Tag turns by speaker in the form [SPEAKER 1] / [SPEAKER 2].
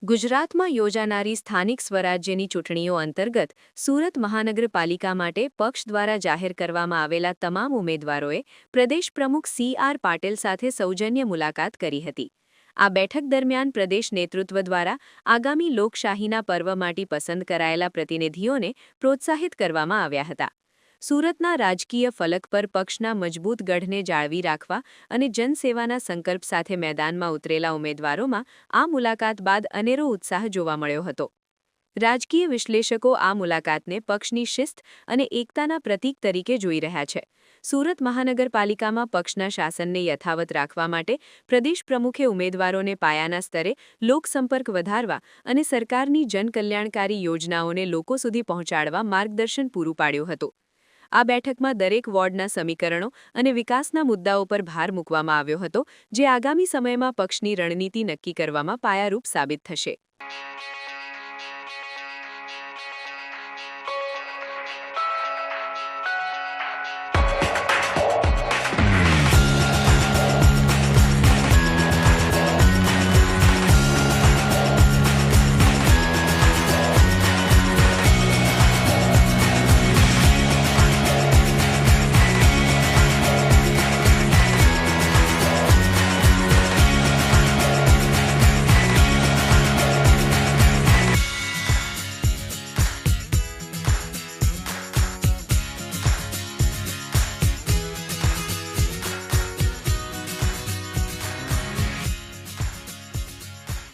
[SPEAKER 1] ગુજરાતમાં યોજાનારી સ્થાનિક સ્વરાજ્યની ચૂંટણીઓ અંતર્ગત સુરત મહાનગરપાલિકા માટે પક્ષ દ્વારા જાહેર કરવામાં આવેલા તમામ ઉમેદવારોએ પ્રદેશ પ્રમુખ સી.આર. પાટીલ સાથે સૌજન્ય મુલાકાત કરી હતી. આ બેઠક દરમિયાન પ્રદેશ નેતૃત્વ દ્વારા આગામી લોકશાહીના પર્વ માટે પસંદ કરાયેલા પ્રતિનિધિઓને પ્રોત્સાહિત કરવામાં આવ્યા હતા. સુરતના રાજકીય ફલક પર પક્ષના મજબૂત ગઢને જાળવી રાખવા અને જનસેવાના સંકલ્પ સાથે મેદાનમાં ઉતરેલા ઉમેદવારોમાં આ મુલાકાત બાદ અનેરો ઉત્સાહ જોવા મળ્યો હતો. રાજકીય વિશ્લેષકો આ મુલાકાતને પક્ષની શિસ્ત અને એકતાના પ્રતીક તરીકે જોઈ રહ્યા છે. સુરત મહાનગરપાલિકામાં પક્ષના શાસનને યથાવત રાખવા માટે પ્રદેશ પ્રમુખે ઉમેદવારોને પાયાના સ્તરે લોકસંપર્ક વધારવા અને સરકારની જનકલ્યાણકારી યોજનાઓને લોકો સુધી પહોંચાડવા માર્ગદર્શન પૂરું પાડ્યું હતું. આ બેઠકમાં દરેક વોર્ડના સમીકરણો અને વિકાસના મુદ્દાઓ પર ભાર મૂકવામાં આવ્યો હતો, જે આગામી સમયમાં પક્ષની રણનીતિ નક્કી કરવામાં પાયારૂપ સાબિત થશે.